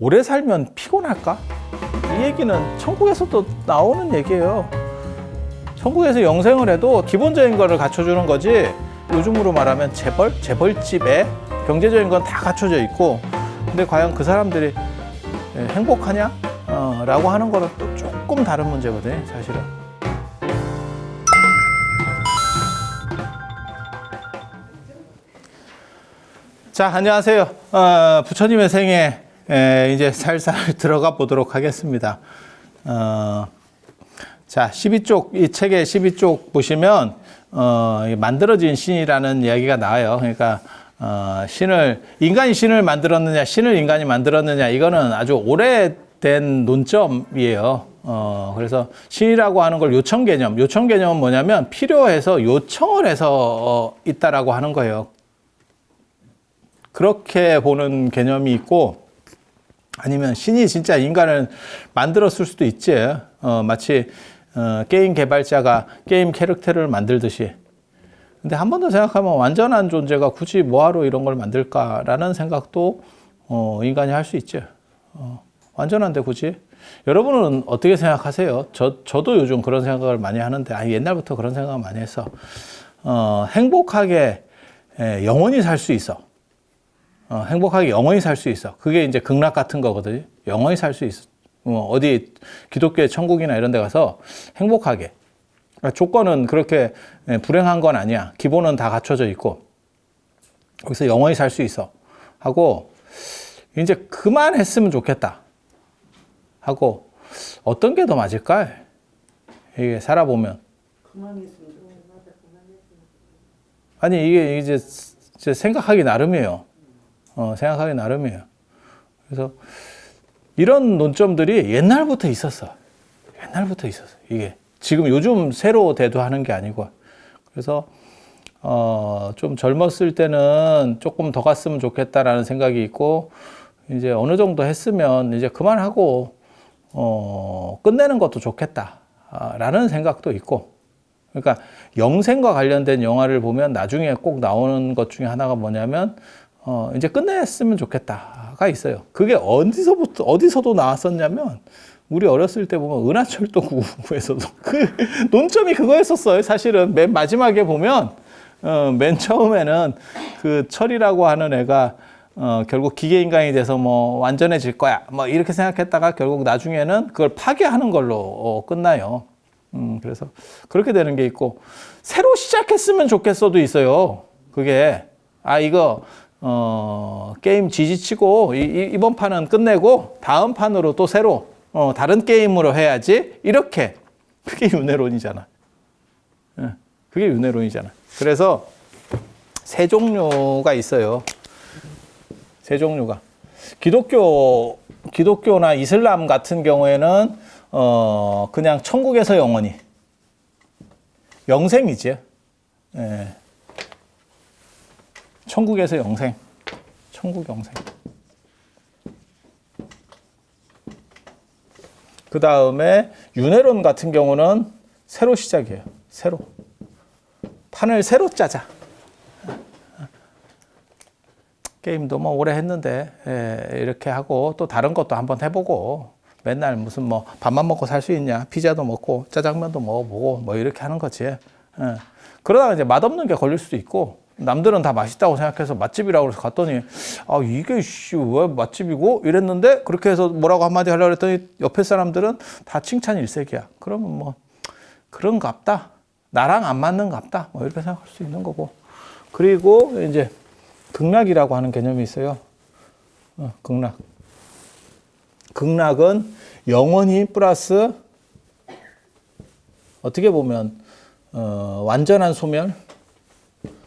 오래 살면 피곤할까? 이 얘기는 천국에서도 나오는 얘기예요. 천국에서 영생을 해도 기본적인 거를 갖춰주는 거지, 요즘으로 말하면 재벌집에 경제적인 건 다 갖춰져 있고, 근데 과연 그 사람들이 행복하냐? 라고 하는 거는 또 조금 다른 문제거든요, 사실은. 자, 안녕하세요. 부처님의 생애 이제 살살 들어가 보도록 하겠습니다. 자, 12쪽, 이 책의 12쪽 보시면 만들어진 신이라는 이야기가 나와요. 그러니까 인간이 신을 만들었느냐, 신을 인간이 만들었느냐, 이거는 아주 오래된 논점이에요. 그래서 신이라고 하는 걸 요청 개념은 뭐냐면 필요해서 요청을 해서 있다라고 하는 거예요. 그렇게 보는 개념이 있고, 아니면 신이 진짜 인간을 만들었을 수도 있지. 마치 게임 개발자가 게임 캐릭터를 만들듯이. 근데 한 번 더 생각하면 완전한 존재가 굳이 뭐하러 이런 걸 만들까라는 생각도 인간이 할 수 있죠. 완전한데 굳이? 여러분은 어떻게 생각하세요? 저도 요즘 그런 생각을 많이 하는데, 옛날부터 그런 생각을 많이 했어. 행복하게 영원히 살 수 있어. 행복하게 영원히 살 수 있어. 그게 이제 극락 같은 거거든요. 영원히 살 수 있어. 어디 기독교의 천국이나 이런 데 가서 행복하게. 그러니까 조건은 그렇게 불행한 건 아니야. 기본은 다 갖춰져 있고, 거기서 영원히 살 수 있어. 하고, 이제 그만했으면 좋겠다. 하고, 어떤 게 더 맞을까? 이게 살아보면. 아니, 이게 이제 생각하기 나름이에요. 생각하기 나름이에요. 그래서 이런 논점들이 옛날부터 있었어. 이게 지금 요즘 새로 대두하는 게 아니고. 그래서 좀 젊었을 때는 조금 더 갔으면 좋겠다라는 생각이 있고, 이제 어느 정도 했으면 이제 그만하고 끝내는 것도 좋겠다라는 생각도 있고. 그러니까 영생과 관련된 영화를 보면 나중에 꼭 나오는 것 중에 하나가 뭐냐면, 이제 끝냈으면 좋겠다가 있어요. 그게 어디서도 나왔었냐면, 우리 어렸을 때 보면 은하철도구에서도 그 논점이 그거였었어요. 사실은 맨 마지막에 보면, 맨 처음에는 그 철이라고 하는 애가 결국 기계인간이 돼서 뭐 완전해질 거야, 뭐 이렇게 생각했다가 결국 나중에는 그걸 파괴하는 걸로 끝나요. 그래서 그렇게 되는 게 있고, 새로 시작했으면 좋겠어도 있어요. 그게 이거 게임 지지치고 이번 판은 끝내고 다음 판으로 또 새로 다른 게임으로 해야지, 이렇게. 그게 윤회론이잖아. 그게 윤회론이잖아. 그래서 세 종류가 있어요. 세 종류가. 기독교나 이슬람 같은 경우에는 그냥 천국에서 영원히 영생이지. 천국에서 영생. 천국 영생. 그 다음에 윤회론 같은 경우는 새로 시작이에요. 새로. 판을 새로 짜자. 게임도 뭐 오래 했는데 이렇게 하고 또 다른 것도 한번 해보고, 맨날 무슨 뭐 밥만 먹고 살 수 있냐, 피자도 먹고 짜장면도 먹어보고 뭐 이렇게 하는 거지. 그러다가 이제 맛없는 게 걸릴 수도 있고, 남들은 다 맛있다고 생각해서 맛집이라고 해서 갔더니 이게 왜 맛집이고 이랬는데, 그렇게 해서 뭐라고 한마디 하려고 했더니 옆에 사람들은 다 칭찬 일색이야. 그러면 뭐 그런갑다, 나랑 안 맞는갑다, 뭐 이렇게 생각할 수 있는 거고. 그리고 이제 극락이라고 하는 개념이 있어요. 극락. 극락은 영원히 플러스 어떻게 보면 완전한 소멸.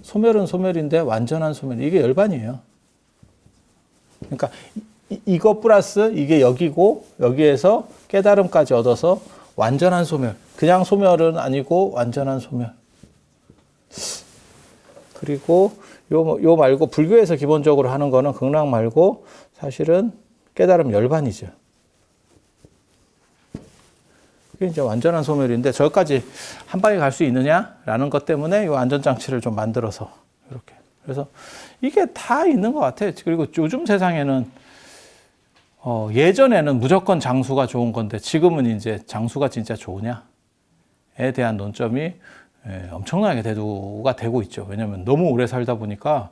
소멸은 소멸인데 완전한 소멸. 이게 열반이에요. 그러니까 이거 플러스 이게 여기고, 여기에서 깨달음까지 얻어서 완전한 소멸. 그냥 소멸은 아니고 완전한 소멸. 그리고 요 말고 불교에서 기본적으로 하는 거는 극락 말고 사실은 깨달음 열반이죠. 그게 이제 완전한 소멸인데, 저기까지 한 방에 갈 수 있느냐라는 것 때문에 이 안전장치를 좀 만들어서 이렇게. 그래서 이게 다 있는 것 같아요. 그리고 요즘 세상에는 예전에는 무조건 장수가 좋은 건데 지금은 이제 장수가 진짜 좋으냐에 대한 논점이 엄청나게 대두가 되고 있죠. 왜냐하면 너무 오래 살다 보니까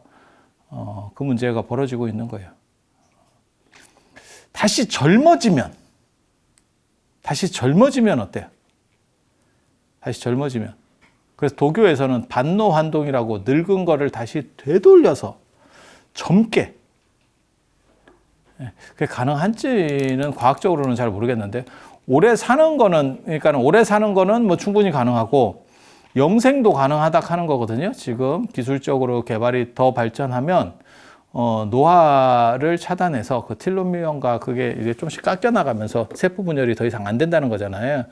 그 문제가 벌어지고 있는 거예요. 다시 젊어지면 어때요? 다시 젊어지면. 그래서 도교에서는 반노환동이라고 늙은 거를 다시 되돌려서 젊게. 그게 가능한지는 과학적으로는 잘 모르겠는데, 오래 사는 거는 뭐 충분히 가능하고, 영생도 가능하다 하는 거거든요. 지금 기술적으로 개발이 더 발전하면, 노화를 차단해서 그 텔로미어가 그게 이제 좀씩 깎여 나가면서 세포 분열이 더 이상 안 된다는 거잖아요.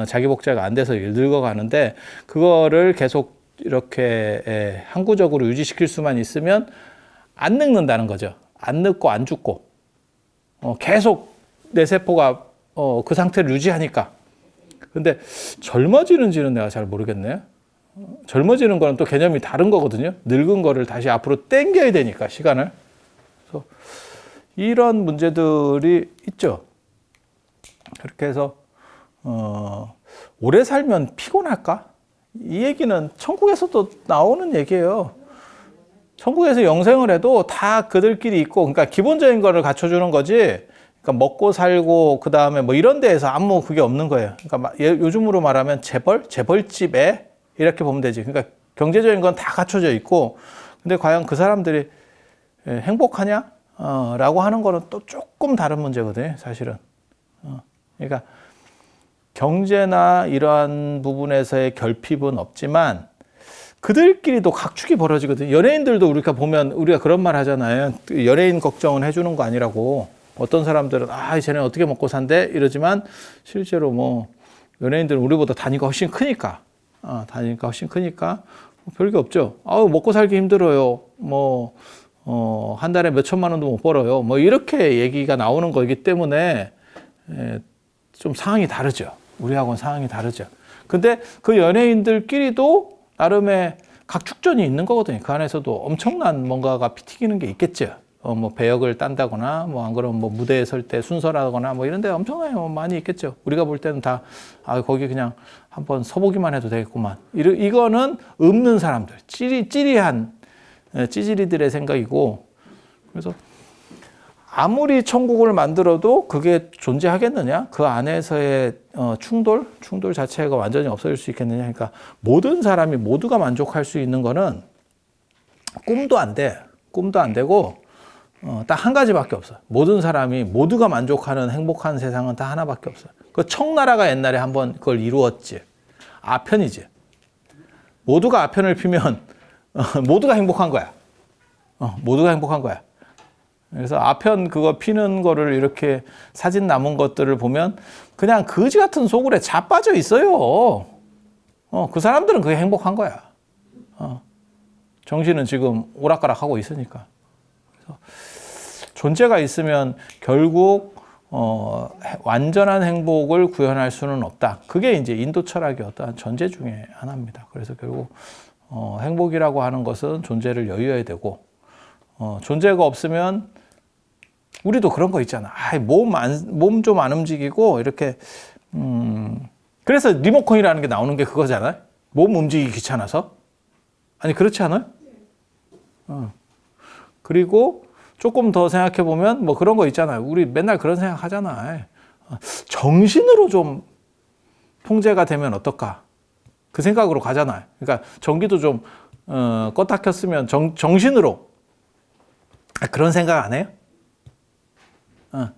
자기 복제가 안 돼서 늙어가는데, 그거를 계속 이렇게 항구적으로 유지시킬 수만 있으면 안 늙는다는 거죠. 안 늙고 안 죽고. 계속 내 세포가 그 상태를 유지하니까. 근데 젊어지는지는 내가 잘 모르겠네요. 젊어지는 거는 또 개념이 다른 거거든요. 늙은 거를 다시 앞으로 당겨야 되니까, 시간을. 그래서 이런 문제들이 있죠. 그렇게 해서 오래 살면 피곤할까? 이 얘기는 천국에서도 나오는 얘기예요. 천국에서 영생을 해도 다 그들끼리 있고, 그러니까 기본적인 거를 갖춰주는 거지, 그러니까 먹고 살고, 그 다음에 뭐 이런 데에서 아무 그게 없는 거예요. 그러니까 요즘으로 말하면 재벌집에 이렇게 보면 되지. 그러니까 경제적인 건 다 갖춰져 있고, 근데 과연 그 사람들이 행복하냐? 라고 하는 거는 또 조금 다른 문제거든요, 사실은. 그러니까 경제나 이러한 부분에서의 결핍은 없지만, 그들끼리도 각축이 벌어지거든요. 연예인들도 우리가 보면 우리가 그런 말 하잖아요. 연예인 걱정은 해주는 거 아니라고. 어떤 사람들은 쟤네 어떻게 먹고 산대 이러지만 실제로 뭐 연예인들은 우리보다 단위가 훨씬 크니까 별게 없죠. 먹고 살기 힘들어요. 뭐 한 달에 몇 천만 원도 못 벌어요. 뭐 이렇게 얘기가 나오는 거기 때문에 좀 상황이 다르죠. 우리하고는 상황이 다르죠. 근데 그 연예인들끼리도 나름의 각축전이 있는 거거든요. 그 안에서도 엄청난 뭔가가 피 튀기는 게 있겠죠. 뭐 배역을 딴다거나, 뭐 안 그러면 뭐 무대에 설 때 순서라거나 뭐 이런 데 엄청나게 많이 있겠죠. 우리가 볼 때는 다, 거기 그냥 한번 서보기만 해도 되겠구만. 이거는 없는 사람들, 찌리한 찌질이들의 생각이고, 그래서 아무리 천국을 만들어도 그게 존재하겠느냐? 그 안에서의 충돌 자체가 완전히 없어질 수 있겠느냐? 그러니까 모든 사람이 모두가 만족할 수 있는 거는 꿈도 안 되고, 딱 한 가지밖에 없어요. 모든 사람이 모두가 만족하는 행복한 세상은 다 하나밖에 없어요. 그 청나라가 옛날에 한번 그걸 이루었지. 아편이지. 모두가 아편을 피면 모두가 행복한 거야. 모두가 행복한 거야. 그래서 아편 그거 피는 거를 이렇게 사진 남은 것들을 보면 그냥 거지 같은 소굴에 자빠져 있어요. 그 사람들은 그게 행복한 거야. 정신은 지금 오락가락 하고 있으니까. 그래서 존재가 있으면 결국 완전한 행복을 구현할 수는 없다. 그게 이제 인도 철학의 어떠한 전제 중에 하나입니다. 그래서 결국 행복이라고 하는 것은 존재를 여유해야 되고, 존재가 없으면 우리도 그런 거 있잖아. 몸 좀 안 움직이고 이렇게 그래서 리모컨이라는 게 나오는 게 그거잖아요. 몸 움직이기 귀찮아서. 아니 그렇지 않아요? 그리고 조금 더 생각해 보면 뭐 그런 거 있잖아요. 우리 맨날 그런 생각 하잖아요. 정신으로 좀 통제가 되면 어떨까? 그 생각으로 가잖아요. 그러니까 전기도 좀 껐다 켰으면 정신으로 그런 생각 안 해요?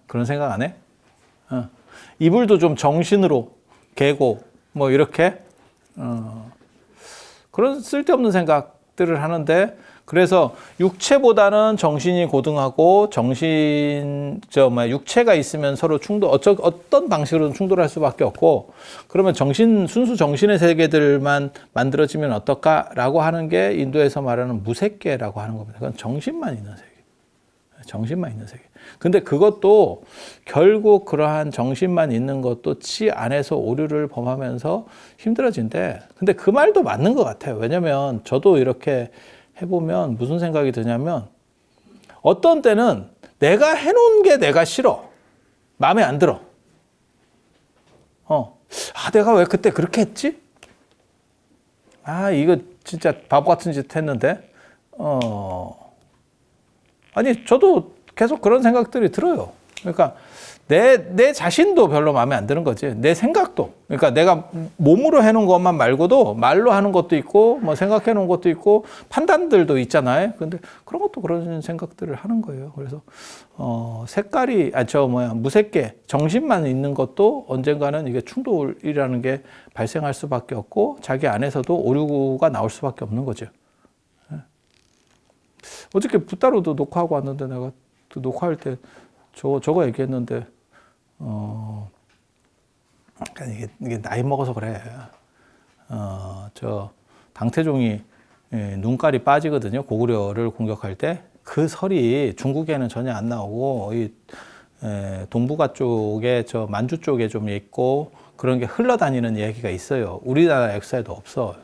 그런 생각 안 해? 이불도 좀 정신으로 개고 뭐 이렇게 그런 쓸데없는 생각들을 하는데, 그래서 육체보다는 정신이 고등하고 육체가 있으면 서로 어떤 방식으로든 충돌할 수밖에 없고, 그러면 순수 정신의 세계들만 만들어지면 어떨까라고 하는 게 인도에서 말하는 무색계라고 하는 겁니다. 그건 정신만 있는 세계. 근데 그것도 결국 그러한 정신만 있는 것도 치 안에서 오류를 범하면서 힘들어진대. 근데 그 말도 맞는 것 같아요. 왜냐면 저도 이렇게 무슨 생각이 드냐면, 어떤 때는 내가 해놓은 게 내가 싫어. 마음에 안 들어. 내가 왜 그때 그렇게 했지? 이거 진짜 바보 같은 짓 했는데. 아니, 저도 계속 그런 생각들이 들어요. 그러니까 내 자신도 별로 마음에 안 드는 거지. 내 생각도. 그러니까 내가 몸으로 해놓은 것만 말고도 말로 하는 것도 있고, 뭐 생각해 놓은 것도 있고, 판단들도 있잖아요. 근데 그런 것도 그런 생각들을 하는 거예요. 그래서, 색깔이, 무색계, 정신만 있는 것도 언젠가는 이게 충돌이라는 게 발생할 수밖에 없고, 자기 안에서도 오류가 나올 수밖에 없는 거죠. 어저께 붓다로도 녹화하고 왔는데 내가 또 녹화할 때 저거 얘기했는데, 이게 나이 먹어서 그래. 당태종이 눈깔이 빠지거든요. 고구려를 공격할 때. 그 설이 중국에는 전혀 안 나오고, 동북아 쪽에, 만주 쪽에 좀 있고, 그런 게 흘러다니는 이야기가 있어요. 우리나라 역사에도 없어.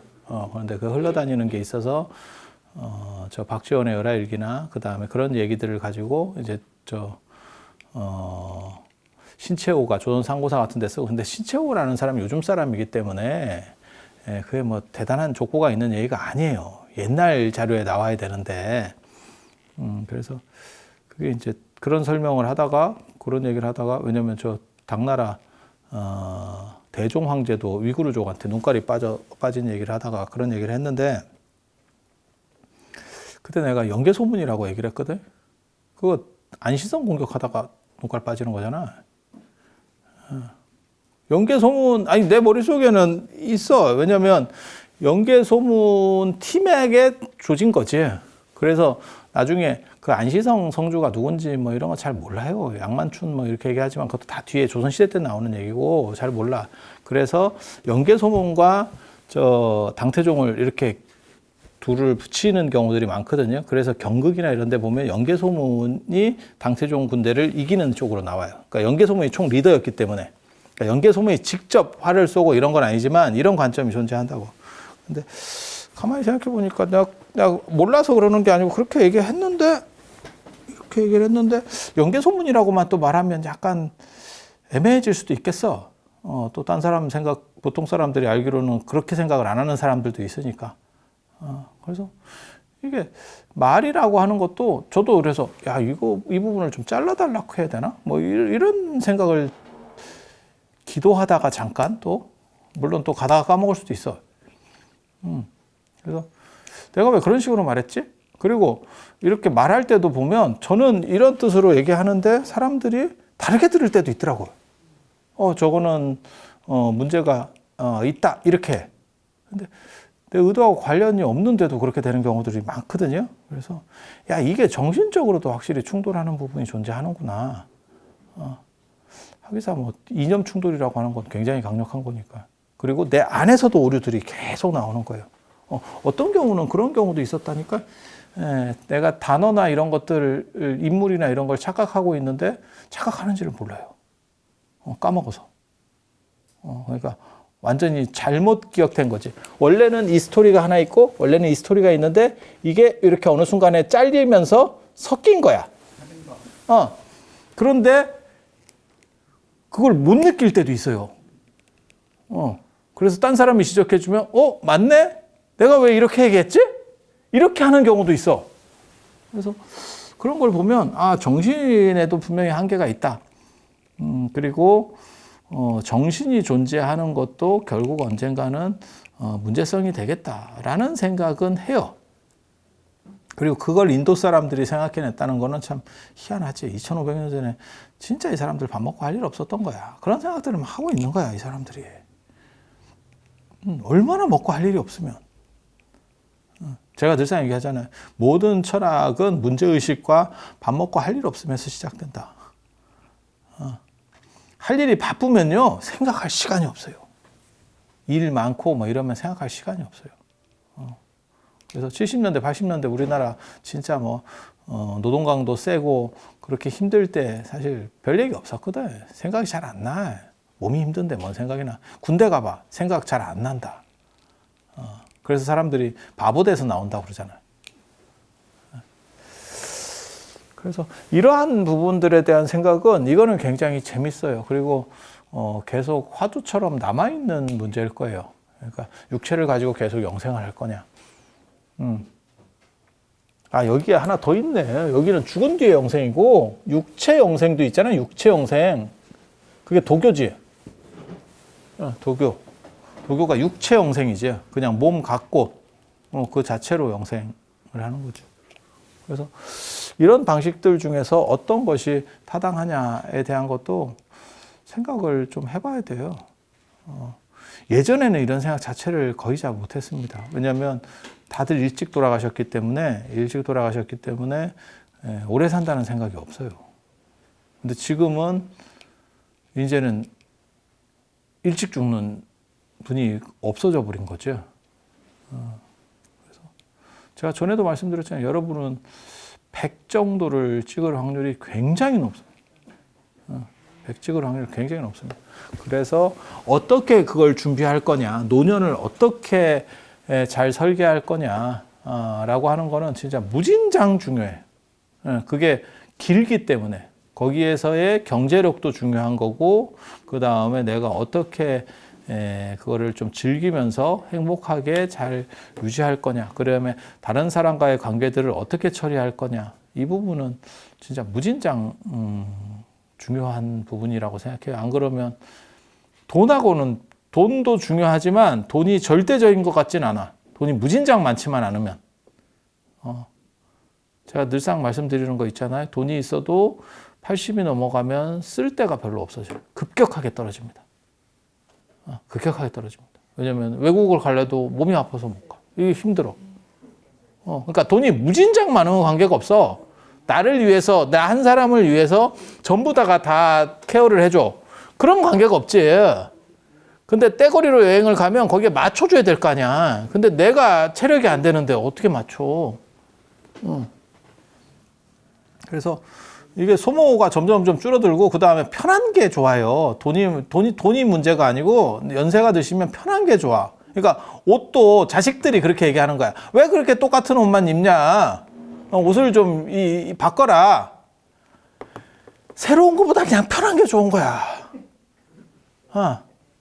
그런데 그 흘러다니는 게 있어서, 박지원의 열하일기나, 그 다음에 그런 얘기들을 가지고, 이제, 신채호가 조선 상고사 같은 데 쓰고, 근데 신채호라는 사람이 요즘 사람이기 때문에 그게 뭐 대단한 족보가 있는 얘기가 아니에요. 옛날 자료에 나와야 되는데, 그래서 그게 이제 그런 설명을 하다가, 그런 얘기를 하다가, 왜냐면 당나라 대종 황제도 위구르족한테 눈깔이 빠진 얘기를 하다가 그런 얘기를 했는데, 그때 내가 연개소문이라고 얘기를 했거든. 그거 안시성 공격하다가 눈깔 빠지는 거잖아. 연개소문, 내 머릿속에는 있어. 왜냐면 연개소문 팀에게 조진 거지. 그래서 나중에 그 안시성 성주가 누군지 뭐 이런 거 잘 몰라요. 양만춘 뭐 이렇게 얘기하지만 그것도 다 뒤에 조선시대 때 나오는 얘기고 잘 몰라. 그래서 연개소문과 당태종을 이렇게 둘을 붙이는 경우들이 많거든요. 그래서 경극이나 이런 데 보면 연개소문이 당태종 군대를 이기는 쪽으로 나와요. 그러니까 연개소문이 총 리더였기 때문에. 그러니까 연개소문이 직접 활을 쏘고 이런 건 아니지만 이런 관점이 존재한다고. 근데 가만히 생각해 보니까 내가 몰라서 그러는 게 아니고 그렇게 얘기했는데, 이렇게 얘기를 했는데, 연개소문이라고만 또 말하면 약간 애매해질 수도 있겠어. 또 딴 사람 보통 사람들이 알기로는 그렇게 생각을 안 하는 사람들도 있으니까. 그래서 이게 말이라고 하는 것도 저도 그래서 이 부분을 좀 잘라달라고 해야 되나? 뭐 이런 생각을 기도하다가 잠깐 물론 또 가다가 까먹을 수도 있어. 그래서 내가 왜 그런 식으로 말했지? 그리고 이렇게 말할 때도 보면 저는 이런 뜻으로 얘기하는데 사람들이 다르게 들을 때도 있더라고요. 저거는 문제가 있다 이렇게. 근데 내 의도하고 관련이 없는데도 그렇게 되는 경우들이 많거든요. 그래서 이게 정신적으로도 확실히 충돌하는 부분이 존재하는구나. 하기사 뭐 이념 충돌이라고 하는 건 굉장히 강력한 거니까. 그리고 내 안에서도 오류들이 계속 나오는 거예요. 어떤 경우는 그런 경우도 있었다니까. 내가 단어나 이런 것들, 인물이나 이런 걸 착각하고 있는데 착각하는지를 몰라요. 까먹어서. 그러니까 완전히 잘못 기억된 거지. 원래는 이 스토리가 하나 있고, 원래는 이 스토리가 있는데, 이게 이렇게 어느 순간에 잘리면서 섞인 거야. 그런데, 그걸 못 느낄 때도 있어요. 그래서 딴 사람이 지적해주면, 맞네? 내가 왜 이렇게 얘기했지? 이렇게 하는 경우도 있어. 그래서 그런 걸 보면, 정신에도 분명히 한계가 있다. 그리고, 정신이 존재하는 것도 결국 언젠가는 문제성이 되겠다라는 생각은 해요. 그리고 그걸 인도 사람들이 생각해냈다는 거는 참 희한하지. 2500년 전에 진짜 이 사람들 밥 먹고 할 일 없었던 거야. 그런 생각들을 막 하고 있는 거야, 이 사람들이. 얼마나 먹고 할 일이 없으면. 제가 늘상 얘기하잖아요. 모든 철학은 문제의식과 밥 먹고 할 일 없으면서 시작된다. 할 일이 바쁘면요, 생각할 시간이 없어요. 일 많고 뭐 이러면 생각할 시간이 없어요. 그래서 70년대, 80년대 우리나라 진짜 노동 강도 세고 그렇게 힘들 때 사실 별 얘기 없었거든. 생각이 잘 안 나. 몸이 힘든데 뭔 생각이 나. 군대 가봐. 생각 잘 안 난다. 그래서 사람들이 바보 돼서 나온다고 그러잖아요. 그래서 이러한 부분들에 대한 생각은 이거는 굉장히 재밌어요. 그리고 계속 화두처럼 남아있는 문제일 거예요. 그러니까 육체를 가지고 계속 영생을 할 거냐. 아, 여기에 하나 더 있네. 여기는 죽은 뒤에 영생이고 육체 영생도 있잖아요. 육체 영생. 그게 도교지. 도교. 도교가 육체 영생이지. 그냥 몸 갖고 그 자체로 영생을 하는 거죠. 그래서 이런 방식들 중에서 어떤 것이 타당하냐에 대한 것도 생각을 좀 해봐야 돼요. 예전에는 이런 생각 자체를 거의 잘 못했습니다. 왜냐하면 다들 일찍 돌아가셨기 때문에 오래 산다는 생각이 없어요. 근데 지금은 이제는 일찍 죽는 분이 없어져 버린 거죠. 그래서 제가 전에도 말씀드렸잖아요. 여러분은 100 정도를 찍을 확률이 굉장히 높습니다. 100 찍을 확률이 굉장히 높습니다. 그래서 어떻게 그걸 준비할 거냐, 노년을 어떻게 잘 설계할 거냐라고 하는 거는 진짜 무진장 중요해. 그게 길기 때문에 거기에서의 경제력도 중요한 거고, 그 다음에 내가 어떻게 그거를 좀 즐기면서 행복하게 잘 유지할 거냐, 그다음에 다른 사람과의 관계들을 어떻게 처리할 거냐, 이 부분은 진짜 무진장 중요한 부분이라고 생각해요. 안 그러면 돈도 중요하지만 돈이 절대적인 것 같진 않아. 돈이 무진장 많지만 않으면. 제가 늘상 말씀드리는 거 있잖아요. 돈이 있어도 80이 넘어가면 쓸 데가 별로 없어져요. 급격하게 떨어집니다. 급격하게 떨어집니다. 왜냐면 외국을 갈래도 몸이 아파서 못 가. 이게 힘들어. 그러니까 돈이 무진장 많은 건 관계가 없어. 나를 위해서, 나 한 사람을 위해서 전부 다 케어를 해줘. 그런 관계가 없지. 근데 떼거리로 여행을 가면 거기에 맞춰줘야 될 거 아니야. 근데 내가 체력이 안 되는데 어떻게 맞춰? 그래서 이게 소모가 점점 줄어들고, 그 다음에 편한 게 좋아요. 돈이 문제가 아니고 연세가 드시면 편한 게 좋아. 그러니까 옷도 자식들이 그렇게 얘기하는 거야. 왜 그렇게 똑같은 옷만 입냐? 옷을 좀 바꿔라. 새로운 것보다 그냥 편한 게 좋은 거야.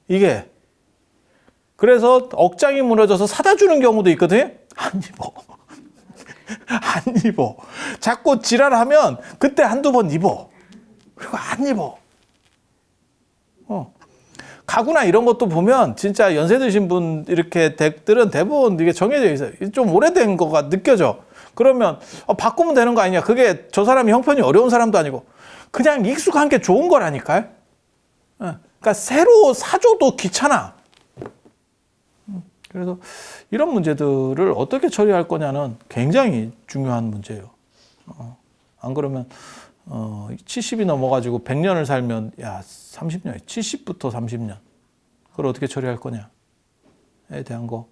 이게. 그래서 억장이 무너져서 사다 주는 경우도 있거든. 안 입어. 안 입어. 자꾸 지랄하면 그때 한두 번 입어. 그리고 안 입어. 가구나 이런 것도 보면 진짜 연세 드신 분 이렇게 댁들은 대부분 이게 정해져 있어요. 좀 오래된 거가 느껴져. 그러면 바꾸면 되는 거 아니냐. 그게 저 사람이 형편이 어려운 사람도 아니고 그냥 익숙한 게 좋은 거라니까요. 그러니까 새로 사줘도 귀찮아. 그래서 이런 문제들을 어떻게 처리할 거냐는 굉장히 중요한 문제예요. 안 그러면 70이 넘어가지고 100년을 살면 30년, 70부터 30년 그걸 어떻게 처리할 거냐에 대한 거